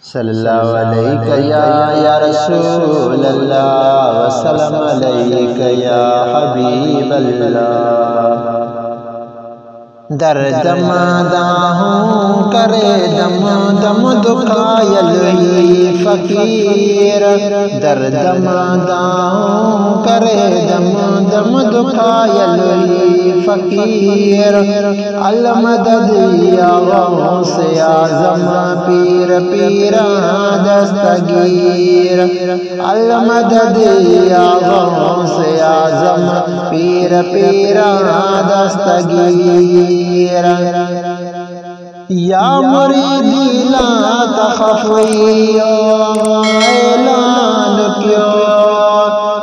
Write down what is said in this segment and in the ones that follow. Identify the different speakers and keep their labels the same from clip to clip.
Speaker 1: सल्लल्लाहु अलैहि या रसूल अल्लाह वसल्लम अलैहि या हबीब अल्लाह। दर्द मादाहूँ करे दम दम दुखायल फ़कीर, दर्द मादाहूँ करे दम दम दुखायल फ़कीर। अल मदद या गौसे आज़म पीर पीरा दस्तगीर, अल मदद या गौसे आज़म पीर पीरा दस्तगीर। या मुरीदी ला तख़फ़ियो ऐलान क्यों,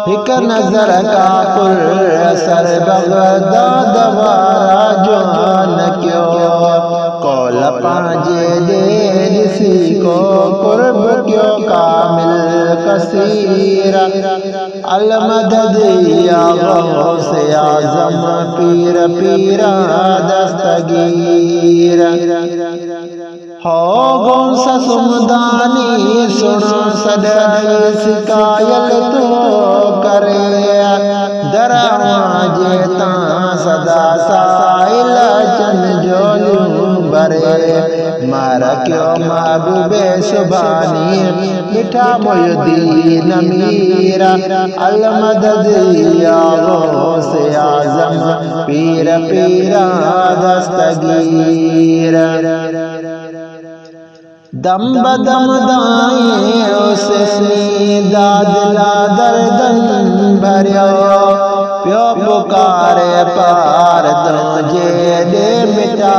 Speaker 1: हिक नज़र का पुरअसर बग़दाद वारा जान क्यों। कौल पांजे दे किसी को कुर्ब क्यों कामिल कसीर। अल मदद या गौसे आज़म पीर पीरा दस्तगीर। हो गौस सुमदानी सुनो सदाई शिकायत तो करे, दरवाजे ता सदा साइल चन जोलू बरे। मारा क्यों महबूबे सुबानी मिठा मोयुद्दीन मीरा। अल मदद या गौसे आज़म पीर पीरा दस्तगीर। दम बदम दाएं उसने दादला दर्दन भरियो, प्यो पुकारे पार तुझे दे मिटा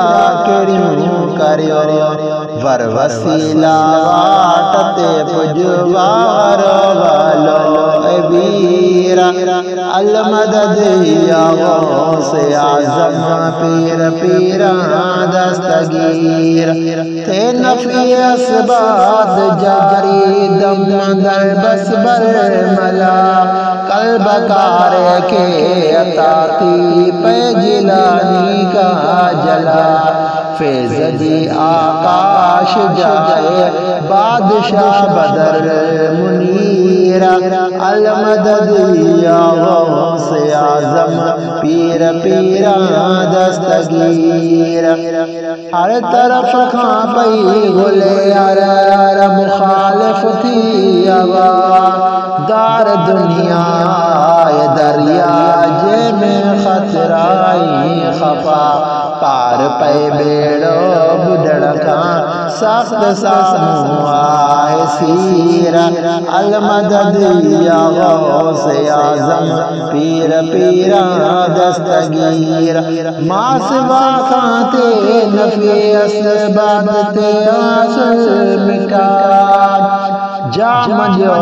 Speaker 1: किड़ियों करियो। वर वसीला वाटते पुजवारो वालो वीरा। अल मदद या गौसे आज़म पीर पीरा दस्तगीर। थे नफ़ी असबाद जारी दम दर बस बर मला, कल्ब कारे के अताती पे जिलानी का जला। फैज़ जी आकाश जाए बादशाह बदर मुनीरा। अल मदद या गौसे आज़म पीर पीरा दस्तगीर। हर तरफ खां पई गुले अर मुखालिफ थी हवा, दार दुनिया दरिया जे में खतराई खफा। पार पे बेड़ो बुढ़ड़ का सख्त सामू आए सीरा। अल मदद या गौसे आज़म पीर पीरा दस्तगीर। मासवा खाते नफ़ी असबाब ते आसल मिटा, जाम जो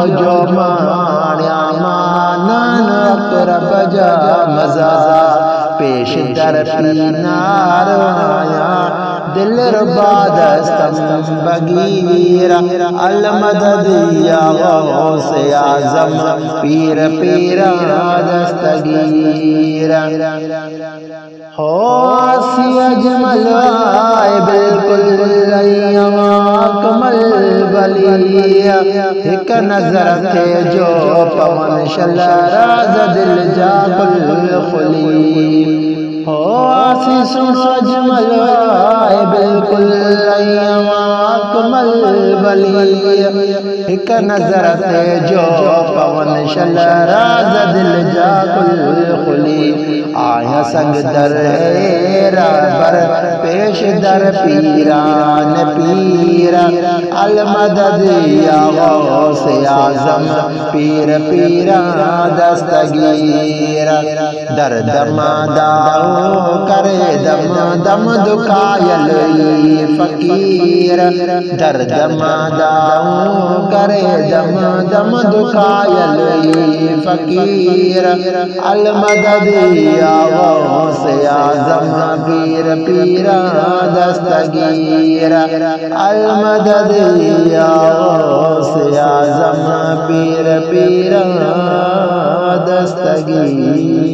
Speaker 1: माण्या मानन अक़रब जा मज़ा। पेश दर पीनार आया दिल रुबा दस्तम बगीरा। अल मदद या गौसे आज़म पीर पीरा दस्तगीर। हो आसी अजमल आए बिल्कुल अकमल बलिया, एक नजर थे जो पवन शलराज दिल जा कुल खुली। हो आसी अजमल आए बिल्कुल अकमल बलिया, एक नजर थे जो पवन शलराज दिल जा कुल खुली। आया संग दर बर पेश दर पीरान पीरा। अल मदद या गौसे आज़म पीर पीरा दस्तगीर। दर्द मादाहूँ करे दम दम दुखायल फ़कीर, दर्द मादाहूँ करे दम दम दुखायल फ़कीर। अल मदद या गौसे आज़म पीर पीरा दस्तगीर। अल मदद या गौसे आज़म पीर पीरा दस्तगीर।